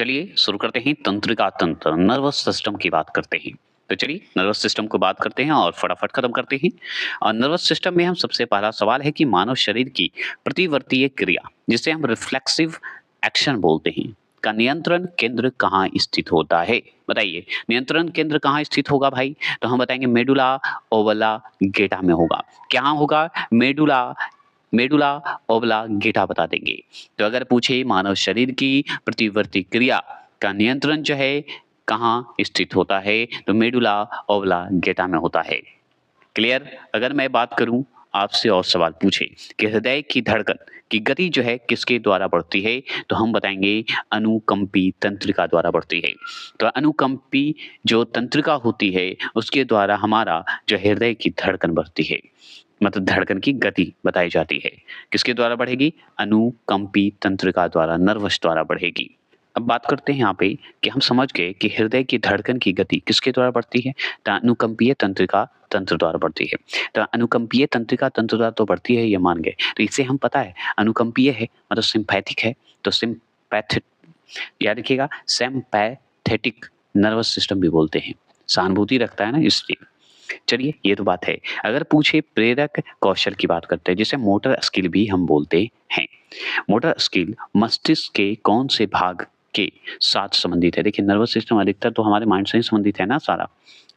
चलिए शुरू करते हैं तंत्रिका तंत्र नर्वस सिस्टम की बात करते हैं। तो चलिए नर्वस सिस्टम को बात करते हैं और फटाफट खत्म करते हैं। और नर्वस सिस्टम में हम सबसे पहला सवाल है कि मानव शरीर की प्रतिवर्तीय क्रिया जिसे हम रिफ्लेक्सिव एक्शन बोलते हैं का नियंत्रण केंद्र कहाँ स्थित होता है? बताइए नियंत्रण केंद्र कहाँ स्थित होगा भाई? तो हम बताएंगे मेडुला ओब्लांगेटा में होगा। क्या होगा? मेडुला मेडुला ओब्लांगेटा बता देंगे। तो अगर पूछे मानव शरीर की प्रतिवर्ती क्रिया का नियंत्रण जो है कहाँ स्थित होता है? तो मेडुला ओब्लांगेटा में होता है। क्लियर? अगर मैं बात करूं आपसे और सवाल पूछे कि हृदय की धड़कन की गति जो है किसके द्वारा बढ़ती है? तो हम बताएंगे अनुकंपी तंत्रिका द्वारा बढ़ती है। तो अनुकंपी जो तंत्रिका होती है उसके द्वारा हमारा जो हृदय की धड़कन बढ़ती है, मतलब धड़कन की गति बताई जाती है। किसके द्वारा बढ़ेगी? अनुकंपी तंत्रिका द्वारा, नर्वस द्वारा बढ़ेगी। अब बात करते हैं यहाँ पे कि हम समझ गए कि हृदय की धड़कन की गति किसके द्वारा बढ़ती है? तो अनुकंपीय तंत्रिका तंत्र द्वारा बढ़ती है। तो अनुकंपीय तंत्रिका तंत्र द्वारा तो बढ़ती है, ये मान गए। तो इससे हम पता है अनुकंपीय है मतलब सिम्पैथिक है, तो सिम्पैथिक याद रखिएगा, सिम्पैथेटिक नर्वस सिस्टम भी बोलते हैं। सहानुभूति रखता है ना, इसलिए। चलिए ये तो बात है। अगर पूछे प्रेरक कौशल की बात करते हैं जिसे मोटर स्किल भी हम बोलते हैं। मोटर स्किल मस्तिष्क के कौन से भाग के साथ संबंधित है? देखिए नर्वस सिस्टम अधिकतर तो हमारे माइंड से ही संबंधित है ना सारा,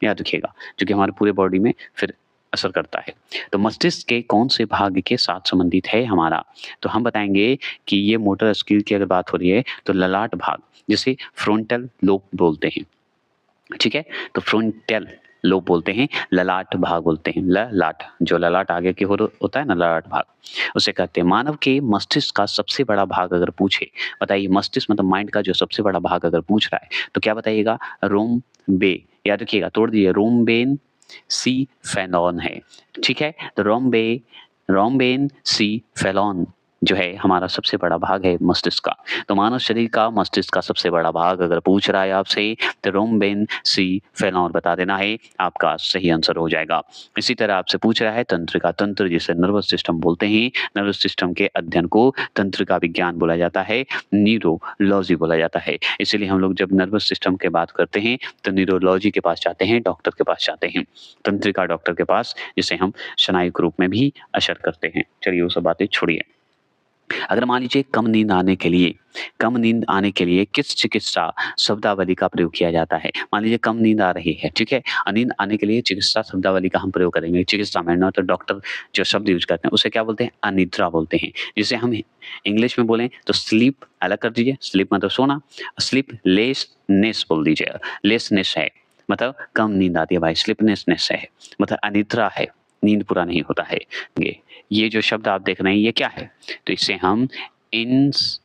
याद रखिएगा, जो कि हमारे पूरे बॉडी में फिर असर करता है। तो मस्तिष्क के कौन से भाग के साथ संबंधित है हमारा? तो हम बताएंगे कि ये मोटर स्किल की अगर बात हो रही है तो ललाट भाग जिसे फ्रंटल लोब बोलते हैं। ठीक है, तो फ्रंटल लोब बोलते हैं, ललाट भाग बोलते हैं। ललाट, जो ललाट आगे की ओर होता है ना, ललाट भाग, उसे कहते हैं। मानव के मस्तिष्क का सबसे बड़ा भाग अगर पूछे, बताइए मस्तिष्क मतलब माइंड का जो सबसे बड़ा भाग अगर पूछ रहा है तो क्या बताइएगा? रोम्बे, याद रखिएगा, तोड़ दीजिए, रोम्बेन सी फेनॉन है। ठीक है, तो रोम्बेन सी फेलॉन जो है हमारा सबसे बड़ा भाग है मस्तिष्क का। तो मानव शरीर का मस्तिष्क का सबसे बड़ा भाग अगर पूछ रहा है आपसे तो रोम्बेन सी फेलॉन बता देना है, आपका सही आंसर हो जाएगा। इसी तरह आपसे पूछ रहा है तंत्रिका तंत्र जिसे नर्वस सिस्टम बोलते हैं। नर्वस सिस्टम के अध्ययन को तंत्रिका विज्ञान बोला जाता है, न्यूरोलॉजी बोला जाता है। इसीलिए हम लोग जब नर्वस सिस्टम की बात करते हैं तो न्यूरोलॉजी के पास जाते हैं, डॉक्टर के पास जाते हैं, तंत्रिका डॉक्टर के पास, जिसे हम स्नायु रूप में भी असर करते हैं। चलिए वो सब बातें छोड़िए। अगर मान लीजिए कम नींद आने के लिए किस चिकित्सा शब्दावली का प्रयोग किया जाता है? मान लीजिए कम नींद आ रही है, ठीक है, नींद आने के लिए चिकित्सा शब्दावली का हम प्रयोग करेंगे। चिकित्सा में ना तो डॉक्टर जो शब्द यूज करते हैं उसे क्या बोलते हैं? अनिद्रा बोलते हैं। जिसे हम इंग्लिश में बोलें तो स्लीप अलग कर दीजिए, स्लीप मतलब सोना, स्लीप लेसनेस बोल दीजिए। लेसनेस है मतलब कम नींद आती है भाई, स्लीपनेसनेस है मतलब अनिद्रा है, नींद पूरा नहीं होता है। ये जो शब्द आप देख रहे हैं ये क्या है? तो इसे हम इंसोमीनिया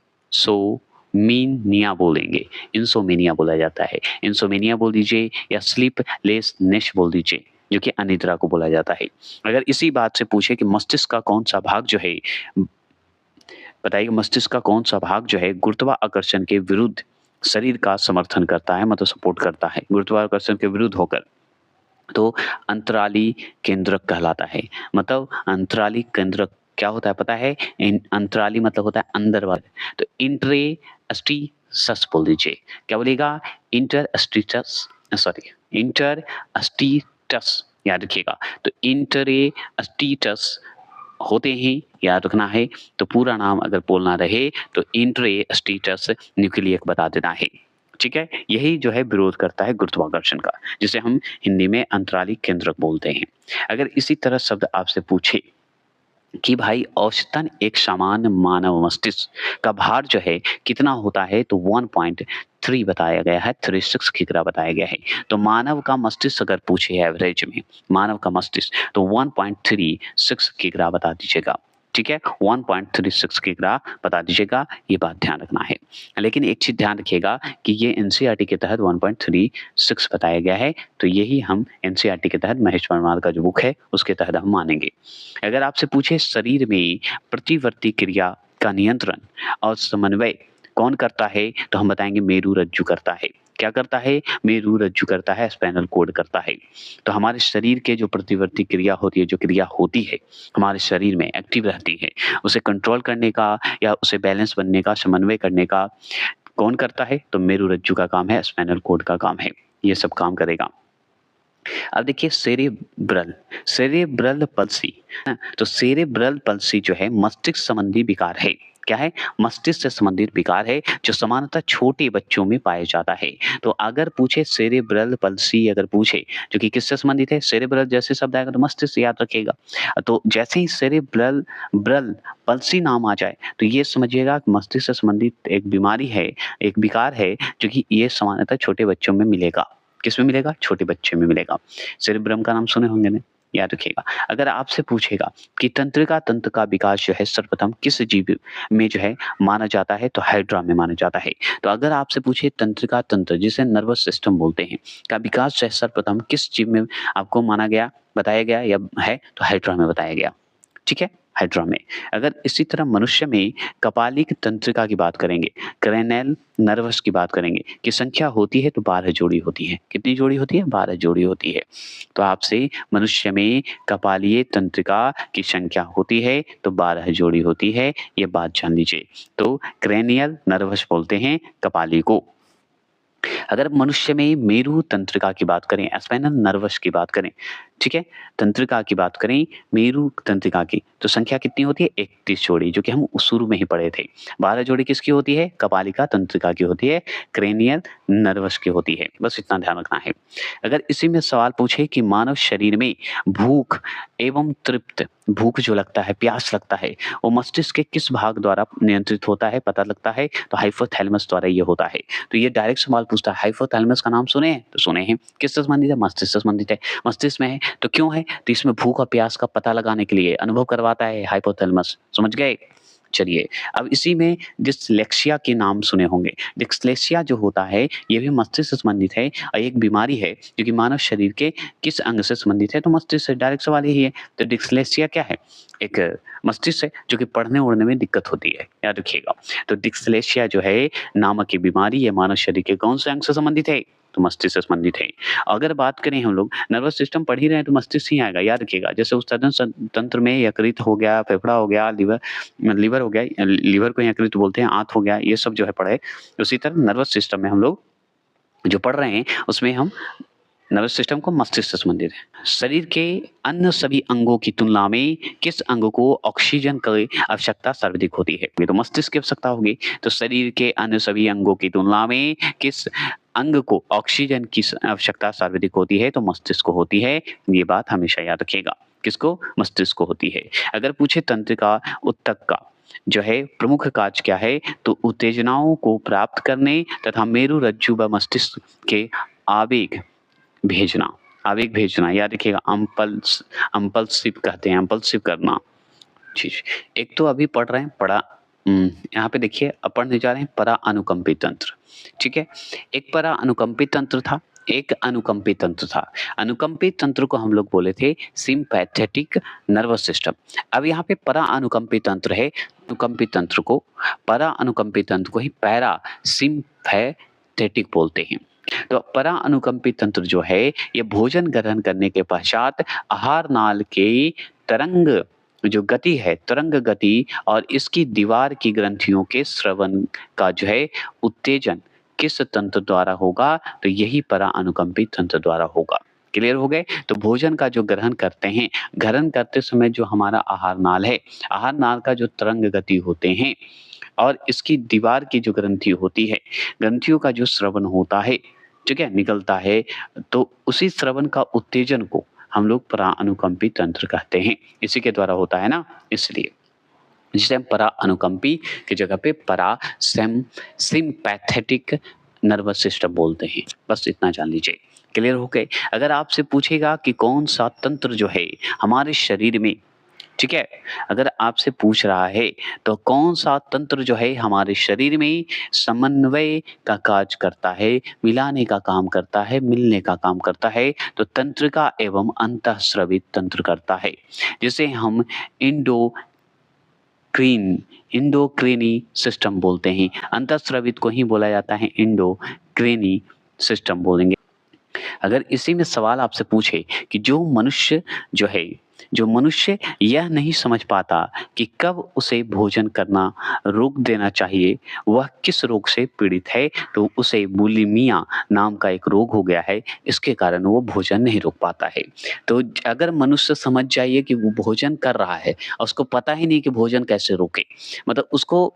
बोलेंगे, इंसोमीनिया बोला जाता है। इंसोमीनिया बोल दीजिए या स्लीपलेसनेस बोल दीजिए, जो कि अनिद्रा को बोला जाता है। अगर इसी बात से पूछे कि मस्तिष्क का कौन सा भाग जो है, बताइए मस्तिष्क का कौन सा भाग जो है गुरुत्वाकर्षण के विरुद्ध शरीर का समर्थन करता है, मतलब सपोर्ट करता है गुरुत्वाकर्षण के विरुद्ध होकर? तो अंतराली केंद्रक कहलाता है। मतलब अंतराली केंद्रक क्या होता है पता है? अंतराली मतलब होता है अंदर वाले, तो इंटरेस्टिसस बोल दीजिए। क्या बोलिएगा? इंटरस्टिटस, सॉरी इंटरस्टिटस, याद रखिएगा। तो इंटरेस्टिटस होते हैं, याद रखना है। तो पूरा नाम अगर बोलना रहे तो इंटरेस्टिटस न्यूक्लियक बता देना है। ठीक है, यही जो है विरोध करता है गुरुत्वाकर्षण का, जिसे हम हिंदी में अंतराली केंद्रक बोलते हैं। अगर इसी तरह शब्द आपसे पूछे कि भाई औसतन एक सामान्य मानव मस्तिष्क का भार जो है कितना होता है? तो 1.3 बताया गया है, 36 किग्रा बताया गया है। तो मानव का मस्तिष्क अगर पूछे एवरेज में, मानव का मस्तिष्क, तो 1.36 किग्रा बता दीजिएगा। ठीक है, 1.36 किग्रा बता दीजिएगा, ये बात ध्यान रखना है। लेकिन एक चीज ध्यान रखिएगा कि ये एनसीईआरटी के तहत 1.36 बताया गया है, तो यही हम एनसीईआरटी के तहत महेश परमार का जो बुक है उसके तहत हम मानेंगे। अगर आपसे पूछे शरीर में प्रतिवर्ती क्रिया का नियंत्रण और समन्वय कौन करता है? तो हम बताएंगे मेरु रज्जु करता है। क्या करता है? मेरु रज्जु करता है, स्पाइनल कॉर्ड करता है। तो हमारे शरीर के जो प्रतिवर्ती क्रिया होती है, जो क्रिया होती है हमारे शरीर में एक्टिव रहती है, उसे कंट्रोल करने का या उसे बैलेंस बनने का, समन्वय करने का कौन करता है? तो मेरुरज्जु का काम है, स्पाइनल कॉर्ड का काम है, ये सब काम करेगा। अब देखिए सेरेब्रल, सेरेब्रल पल्सी, तो सेरेब्रल पल्सी जो है मस्तिष्क संबंधी विकार है। क्या है? मस्तिष्क से संबंधित विकार है जो सामान्यतः छोटे बच्चों में पाया जाता है। तो अगर पूछे सेरेब्रल पल्सी, अगर पूछे जो कि किससे संबंधित है, सेरेब्रल जैसे शब्द आएगा तो मस्तिष्क याद रखिएगा। तो जैसे ही सेरेब्रल ब्रल पल्सी नाम आ जाए तो ये समझिएगा कि मस्तिष्क से संबंधित एक बीमारी है, एक विकार है जो कि ये सामान्यतः छोटे बच्चों में मिलेगा। किसमें मिलेगा? छोटे बच्चे में मिलेगा। सेरेब्रम का नाम सुने होंगे ना, याद रखिएगा। अगर आपसे पूछेगा कि तंत्रिका तंत्र का विकास जो है सर्वप्रथम किस जीव में जो है माना जाता है, तो हाइड्रा में माना जाता है। तो अगर आपसे पूछे तंत्रिका तंत्र जिसे नर्वस सिस्टम बोलते हैं का विकास जो है सर्वप्रथम किस जीव में आपको माना गया, बताया गया या है, तो हाइड्रा में बताया गया। ठीक है, हाइड्रा में। अगर इसी तरह मनुष्य में कपालिक तंत्रिका की बात करेंगे, क्रेनियल नर्वस की बात करेंगे कि संख्या होती है तो 12 जोड़ी होती है। कितनी जोड़ी होती है? 12 जोड़ी होती है। तो आपसे मनुष्य में कपालीय तंत्रिका की संख्या होती है तो 12 जोड़ी होती है, ये बात जान लीजिए। तो क्रेनियल नर्वस बोलते हैं कपाली को। अगर मनुष्य में मेरु तंत्रिका की बात करें, स्पाइनल नर्वस की बात करें, ठीक है, तंत्रिका की बात करें, मेरु तंत्रिका की, तो संख्या कितनी होती है? 31 जोड़ी, जो कि हम शुरू में ही पढ़े थे। 12 जोड़ी किसकी होती है? कपालिका तंत्रिका की होती है, क्रेनियल नर्वस की होती है। बस इतना ध्यान रखना है। अगर इसी में सवाल पूछे कि मानव शरीर में भूख एवं तृप्त, भूख जो लगता है, प्यास लगता है, वो मस्तिष्क के किस भाग द्वारा नियंत्रित होता है, पता लगता है, तो हाइपोथैलेमस द्वारा ये होता है। तो ये डायरेक्ट सवाल पूछता है, हाइपोथैलेमस का नाम सुने हैं? तो सुने हैं। किससे संबंधित है? मस्तिष्क से संबंधित है। मस्तिष्क में है तो क्यों है? तो इसमें भूख और प्यास का पता लगाने के लिए अनुभव करवाता है हाइपोथैलेमस। समझ गए? चलिए, अब इसी में डिस्लेक्सिया के नाम सुने होंगे। डिस्लेक्सिया जो होता है ये भी मस्तिष्क से संबंधित है और एक बीमारी है जो कि मानव शरीर के किस अंग से संबंधित है, तो मस्तिष्क से। डायरेक्ट सवाल यही है। तो डिस्लेक्सिया क्या है? एक मस्तिष्क है जो कि पढ़ने उड़ने में दिक्कत होती है, याद रखिएगा। तो डिस्लेक्सिया जो है नामक की बीमारी, ये मानव शरीर के कौन से अंग से संबंधित है? तो मस्तिष्क से संबंधित है। अगर बात करें हम लोग नर्वस सिस्टम पढ़ ही रहे हैं तो मस्तिष्क ही आएगा, याद रखिएगा। जैसे उस तंत्र में यकृत हो गया, फेफड़ा हो गया, लीवर हो गया, लीवर को यकृत बोलते हैं, आंत हो गया, ये सब जो है पढ़े। उसी तरह नर्वस सिस्टम में हम लोग जो पढ़ रहे हैं उसमें हम नर्वस सिस्टम को मस्तिष्क से संबंधित है। शरीर के अन्य सभी अंगों की तुलना में किस अंग को ऑक्सीजन की आवश्यकता सर्वाधिक होती है? ये तो मस्तिष्क की आवश्यकता होगी। तो शरीर के अन्य सभी अंगों की तुलना में किस अंग को ऑक्सीजन की आवश्यकता सर्वाधिक होती है? तो मस्तिष्क को होती है। ये बात हमेशा याद रखिएगा। किसको? मस्तिष्क को होती है। अगर पूछे तंत्रिका ऊतक का जो है प्रमुख कार्य क्या है, तो उत्तेजनाओं को प्राप्त करने तथा मेरुरज्जु व मस्तिष्क के आवेग भेजना, आवेग भेजना, याद रखिएगा। अम्पल्सिव कहते हैं, अम्पल्सिव करना। जी, एक तो अभी पढ़ रहे हैं यहाँ पे देखिए पढ़ने जा रहे हैं परा अनुकंपी तंत्र। ठीक है, एक परा अनुकंपी तंत्र था, एक अनुकंपी तंत्र था। अनुकंपी तंत्र को हम लोग बोले थे सिंपैथेटिक नर्वस सिस्टम। अब यहाँ पे परा अनुकंपी तंत्र है, अनुकंपी तंत्र को, परा अनुकंपी तंत्र को ही पैरा सिंपैथेटिक बोलते हैं। तो परा अनुकंपी तंत्र जो है ये भोजन ग्रहण करने के पश्चात आहार नाल के तरंग जो गति है, तरंग गति और इसकी दीवार की ग्रंथियों के स्रवण का जो है उत्तेजन किस तंत्र द्वारा होगा? तो यही परा अनुकंपी तंत्र द्वारा होगा। क्लियर हो गए? तो भोजन का जो ग्रहण करते हैं, ग्रहण करते समय जो हमारा आहार नाल है, आहार नाल का जो तरंग गति होते हैं और इसकी दीवार की जो ग्रंथि होती है, ग्रंथियों का जो श्रवण होता है, ठीक है, निकलता है, तो उसी श्रवण का उत्तेजन को हम लोग परा अनुकंपी तंत्र कहते हैं। इसी के द्वारा होता है ना, इसलिए जिसे हम परा अनुकंपी की जगह पे परा सिंपैथेटिक नर्वस सिस्टम बोलते हैं। बस इतना जान लीजिए। क्लियर हो गए? अगर आपसे पूछेगा कि कौन सा तंत्र जो है हमारे शरीर में, ठीक है, अगर आपसे पूछ रहा है तो कौन सा तंत्र जो है हमारे शरीर में समन्वय का कार्य करता है, मिलाने का काम करता है, मिलने का काम करता है, तो तंत्रिका एवं अंतःस्रवित तंत्र करता है, जिसे हम इंडोक्रीनी सिस्टम बोलते हैं। अंतःस्रवित को ही बोला जाता है इंडोक्रीनी सिस्टम बोलेंगे। अगर इसी में सवाल आपसे पूछे कि जो मनुष्य जो है जो मनुष्य यह नहीं समझ पाता कि कब उसे भोजन करना रोक देना चाहिए, वह किस रोग से पीड़ित है, तो उसे बुलिमिया नाम का एक रोग हो गया है, इसके कारण वो भोजन नहीं रोक पाता है। तो अगर मनुष्य समझ जाइए कि वो भोजन कर रहा है और उसको पता ही नहीं कि भोजन कैसे रोके, मतलब उसको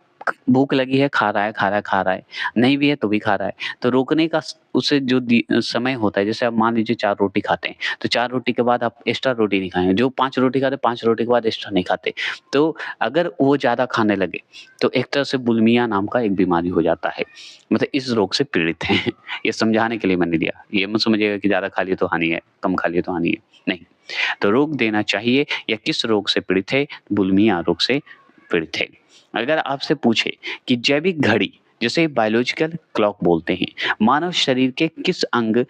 भूख लगी है, खा रहा है, खा रहा है, खा रहा है, नहीं भी है तो भी खा रहा है। तो रोकने का उसे जो समय होता है, जैसे आप मान लीजिए 4 रोटी खाते हैं, तो 4 रोटी के बाद आप एक्स्ट्रा रोटी नहीं खाएँगे। जो 5 रोटी खाते हैं, 5 रोटी के बाद एक्स्ट्रा नहीं खाते। तो अगर वो ज़्यादा खाने लगे, तो एक तरह से बुलिमिया नाम का एक बीमारी हो जाता है। मतलब इस रोग से पीड़ित हैं। ये समझाने के लिए मैंने दिया। ये मत समझिएगा कि ज़्यादा खा लिए तो हानि है, कम खा लिए तो हानि है, नहीं। तो रोक देना चाहिए या किस रोग से पीड़ित है? बुलिमिया रोग से पीड़ित है। अगर आपसे पूछे कि जैविक घड़ी जिसे बायोलॉजिकल क्लॉक बोलते हैं, मानव शरीर के किस अंग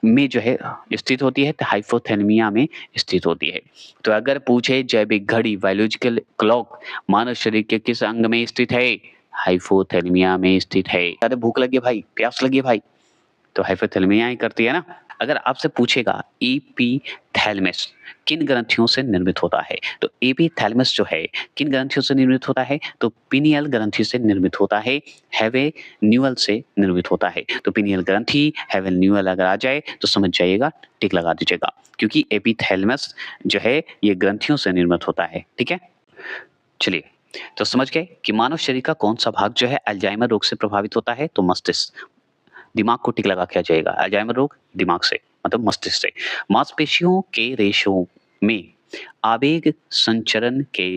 में जो है स्थित होती है? तो हाइपोथैलेमिया में स्थित होती है। तो अगर पूछे जैविक घड़ी बायोलॉजिकल क्लॉक मानव शरीर के किस अंग में स्थित है? हाइपोथैलेमिया में स्थित है। अरे भूख लगी है भाई, प्यास लगी है भाई, तो हाइपोथैलेमिया ही करती है ना। अगर आपसे पूछेगा एपिथैलेमस किन ग्रंथियों से निर्मित होता है, तो एपिथैलेमस जो है किन ग्रंथियों से निर्मित होता है? तो पिनियल ग्रंथि से निर्मित होता है, हेवेन्यूल से निर्मित होता है। तो पिनियल ग्रंथि, हेवेन्यूल अगर आ जाए तो समझ जाइएगा, टिक लगा दीजिएगा, क्योंकि एपिथैलेमस जो है ये ग्रंथियों से निर्मित होता है। ठीक है, चलिए, तो समझ गए कि मानव शरीर का कौन सा भाग जो है अल्जाइमर रोग से प्रभावित होता है? तो मस्तिष्क। दिमाग को टिक लगा के आ जाएगा। अल्जाइमर रोग दिमाग से, मतलब मस्तिष्क से। मांसपेशियों के रेशों में आवेग संचरण के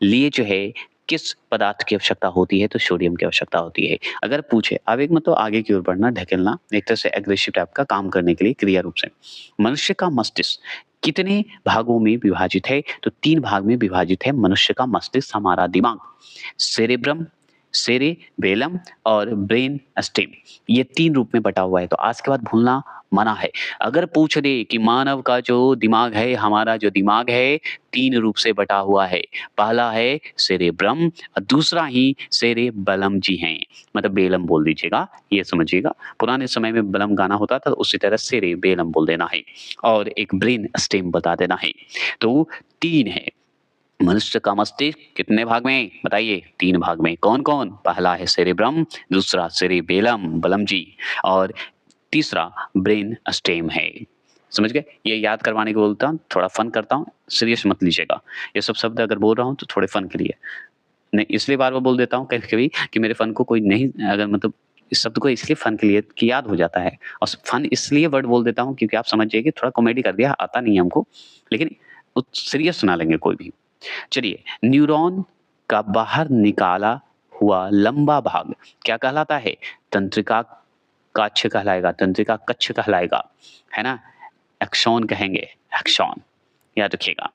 लिए जो है किस पदार्थ की आवश्यकता होती है? तो सोडियम की आवश्यकता होती है। अगर पूछे आवेग मतलब आगे की ओर बढ़ना, ढकेलना, एक तरह से एग्रेसिव टाइप का काम करने के लिए क्रिया रूप से। मनुष्य का मस्तिष्क कितने भागों में विभाजित है? तो 3 भाग में विभाजित है मनुष्य का मस्तिष्क, हमारा दिमाग। सेरेब्रम, सेरेबेलम और ब्रेन स्टेम, ये 3 रूप में बटा हुआ है। तो आज के बाद भूलना मना है। अगर पूछ दे कि मानव का जो दिमाग है, हमारा जो दिमाग है 3 रूप से बटा हुआ है। पहला है सेरेब्रम और दूसरा ही सेरेबेलम जी हैं, मतलब बेलम बोल दीजिएगा, ये समझिएगा। पुराने समय में बेलम गाना होता था, तो उसी तरह सेरेबेलम बोल देना है और एक ब्रेन स्टेम बता देना है। तो 3 है। मनुष्य का मस्तिष्क कितने भाग में बताइए? 3 भाग में। कौन-कौन? पहला है सेरेब्रम, दूसरा सेरेबेलम बलम जी और तीसरा ब्रेन स्टेम है। समझ गए? ये याद करवाने को बोलता हूँ, थोड़ा फन करता हूँ, सीरियस मत लीजिएगा। ये सब शब्द अगर बोल रहा हूँ तो थोड़े फन के लिए। नहीं, इसलिए बार-बार बोल देता हूँ कभी-कभी कि मेरे फन को कोई नहीं, अगर मतलब इस शब्द को इसलिए फन के लिए कि याद हो जाता है और फन इसलिए वर्ड बोल देता हूँ क्योंकि आप समझ जाइए कि थोड़ा कॉमेडी कर दिया, आता नहीं है हमको, लेकिन सीरियस सुना लेंगे कोई भी। चलिए, न्यूरॉन का बाहर निकाला हुआ लंबा भाग क्या कहलाता है? तंत्रिका काक्ष कहलाएगा, तंत्रिका कक्ष कहलाएगा, है ना? एक्सॉन कहेंगे, एक्सॉन, याद रखिएगा।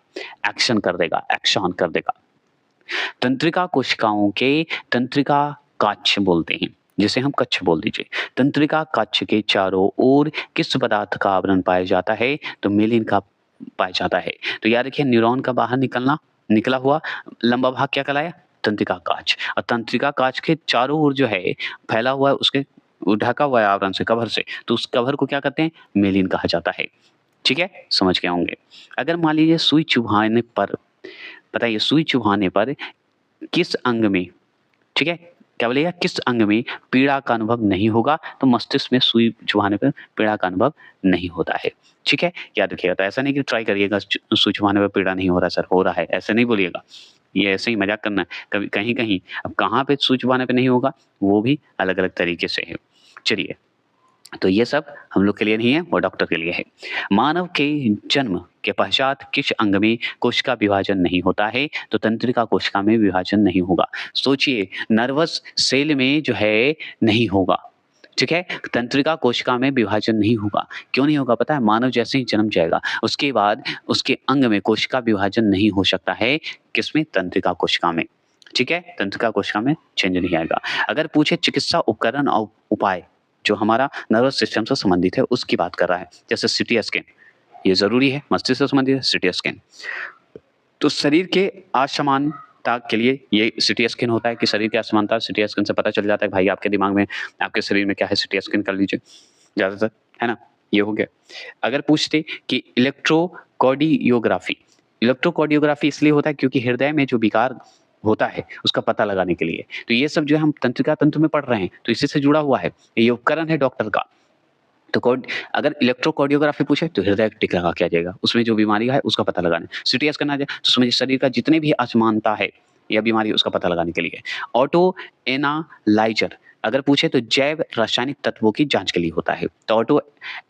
एक्शन कर देगा, एक्सॉन कर देगा। तंत्रिका कोशिकाओं के तंत्रिका काक्ष बोलते हैं, जिसे हम कक्ष बोल दीजिए। तंत्रिका काक्ष के चारों ओर किस पदार्थ का आवरण पाया जाता है? तो मेलिन का पाया जाता है। तो याद रखिए, न्यूरॉन का बाहर निकला हुआ लंबा भाग क्या कहलाया? तंत्रिका काच। और तंत्रिका काच के चारों ओर जो है फैला हुआ है, उसके ढका हुआ है आवरण से, कवर से, तो उस कवर को क्या कहते हैं? मेलिन कहा जाता है। ठीक है, समझ गए होंगे। अगर मान लीजिए सुई चुभाने पर, बताइए सुई चुभाने पर किस अंग में, ठीक है, क्या बोलिएगा? किस अंग में पीड़ा का अनुभव नहीं होगा? तो मस्तिष्क में सुई चुभाने पर पीड़ा का अनुभव नहीं होता है। ठीक है, याद रखिएगा। तो ऐसा नहीं कि ट्राई करिएगा सुई चुभाने पर पीड़ा नहीं हो रहा सर, हो रहा है, ऐसे नहीं बोलिएगा। ये ऐसे ही मजाक करना है कभी कहीं-कहीं। अब कहाँ पे सुई चुभाने पे नहीं होगा, वो भी अलग-अलग तरीके से है। चलिए, तो ये सब हम लोग के लिए नहीं है, वो डॉक्टर के लिए है। मानव के जन्म के पश्चात किस अंग में कोशिका विभाजन नहीं होता है? तो तंत्रिका कोशिका में विभाजन नहीं होगा। सोचिए, नर्वस सेल में जो है नहीं होगा, ठीक है? तंत्रिका कोशिका में विभाजन नहीं होगा। क्यों नहीं होगा पता है? मानव जैसे ही जन्म जाएगा, उसके बाद उसके अंग में कोशिका विभाजन नहीं हो सकता है, किसमें? तंत्रिका कोशिका में। ठीक है? तंत्रिका कोशिका में चेंज नहीं आएगा। अगर पूछे चिकित्सा उपकरण और उपाय जो हमारा नर्वस सिस्टम से संबंधित है, उसकी बात कर रहा है, जैसे सीटी स्कैन, ये ज़रूरी है, मस्तिष्क से संबंधित है सीटी स्कैन। तो शरीर के असमानता के लिए ये सीटी स्कैन होता है कि शरीर की असमानता सीटी स्कैन से पता चल जाता है कि भाई आपके दिमाग में, आपके शरीर में क्या है, सीटी स्कैन कर लीजिए ज़्यादातर, है ना? ये हो गया। अगर पूछते कि इलेक्ट्रोकार्डियोग्राफी, इलेक्ट्रोकार्डियोग्राफी इसलिए होता है क्योंकि हृदय में जो विकार होता है, उसका पता लगाने के लिए। तो ये सब जो है हम तंत्रिका तंत्र में पढ़ रहे हैं, तो इसी से जुड़ा हुआ है। ये उपकरण है डॉक्टर का। तो अगर इलेक्ट्रोकार्डियोग्राफी पूछे तो हृदय टिक लगा के आ जाएगा, उसमें जो बीमारी है उसका पता लगाना है। सीटी स्कैन आ जाए तो समझिए शरीर का जितने भी असमानता है या बीमारी है उसका पता लगाने के लिए। ऑटो एनालाइज़र अगर पूछे तो जैव रासायनिक तत्वों की जाँच के लिए होता है। तो ऑटो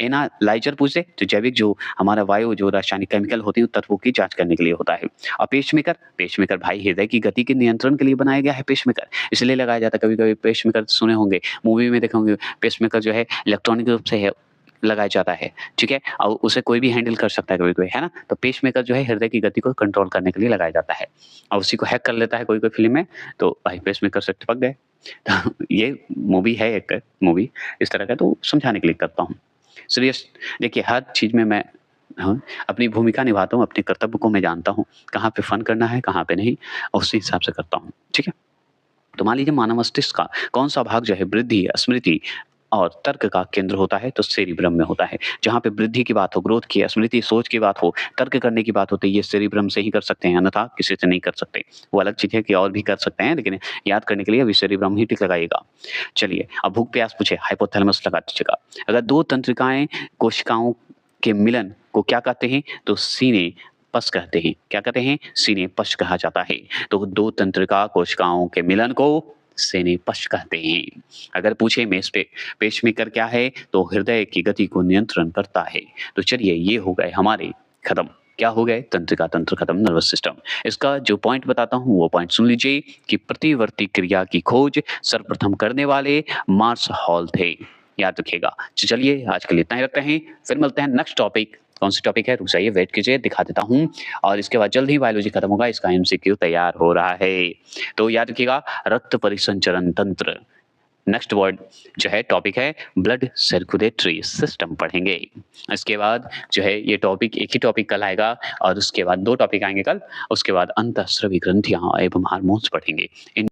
एनालाइज़र पूछे तो जैविक जो हमारा वायु जो रासायनिक केमिकल होते हैं, उन तत्वों की जाँच करने के लिए होता है। और पेसमेकर, पेसमेकर भाई हृदय की गति के नियंत्रण के लिए बनाया गया है पेसमेकर, इसलिए लगाया जाता है। कभी-कभी पेसमेकर सुने होंगे, मूवी में देखे होंगे, पेसमेकर जो है इलेक्ट्रॉनिक रूप से है लगाया जाता है, ठीक है? और उसे कोई भी हैंडल कर सकता है कभी-कभी, है ना? तो पेसमेकर जो है हृदय की गति को कंट्रोल करने के लिए लगाया जाता है और उसी को हैक कर लेता है कोई-कोई फ़िल्म में, तो भाई पेसमेकर से चिपक गए। तो ये मूवी है एक मूवी इस तरह का, तो समझाने के लिए करता हूँ। सीरियस देखिए हर चीज़ में मैं हाँ, अपनी भूमिका निभाता हूँ, अपने कर्तव्य को मैं जानता हूँ, कहाँ पे फ़न करना है, कहाँ पे नहीं और उसी हिसाब से करता हूँ, ठीक है? तो मान लीजिए मानव मस्तिष्क का कौन-सा भाग जो है वृद्धि, स्मृति और तर्क का केंद्र होता है, तो सेरिब्रम में होता है। जहाँ पे वृद्धि की बात हो, ग्रोथ की, स्मृति, सोच की बात हो, तर्क करने की बात होती है, ये सेरिब्रम से ही कर सकते हैं, अन्यथा किसी से नहीं कर सकते। वो अलग चीज़ है कि और भी कर सकते हैं, लेकिन याद करने के लिए अभी सेरिब्रम ही टिक लगाइएगा। चलिए, अब भूख-प्यास पूछे, हाइपोथैलेमस लगा दीजिएगा। अगर 2 तंत्रिकाएँ कोशिकाओं के मिलन को क्या कहते हैं? तो सिनेपस कहते हैं। क्या कहते हैं? सिनेपस कहा जाता है। तो 2 तंत्रिका कोशिकाओं के मिलन को सिनेपस कहते हैं। अगर पूछे पेसमेकर क्या है? तो हृदय की गति को नियंत्रण करता है। तो चलिए ये हो गए हमारे खत्म। क्या हो गए? तंत्रिका तंत्र खत्म, नर्वस सिस्टम। इसका जो पॉइंट बताता हूँ वो पॉइंट सुन लीजिए कि प्रतिवर्ती क्रिया की खोज सर्वप्रथम करने वाले मार्स हॉल थे। याद रखिएगा। तो चलिए आज के लिए इतना ही रखते हैं, फिर मिलते हैं नेक्स्ट टॉपिक। कौन-सी टॉपिक है? रुक जाइए, वेट कीजिए, दिखा देता हूँ और इसके बाद जल्द ही बायोलॉजी खत्म होगा, इसका एमसीक्यू तैयार हो रहा है। तो याद रखिएगा रक्त परिसंचरण तंत्र। नेक्स्ट वर्ड जो है टॉपिक है ब्लड सर्कुलेटरी सिस्टम पढ़ेंगे। इसके बाद जो है ये टॉपिक एक ही टॉपिक कल आएगा और उसके बाद 2 टॉपिक आएँगे कल, उसके बाद अंतःस्रावी ग्रंथियाँ एवं हार्मोन्स पढ़ेंगे। इन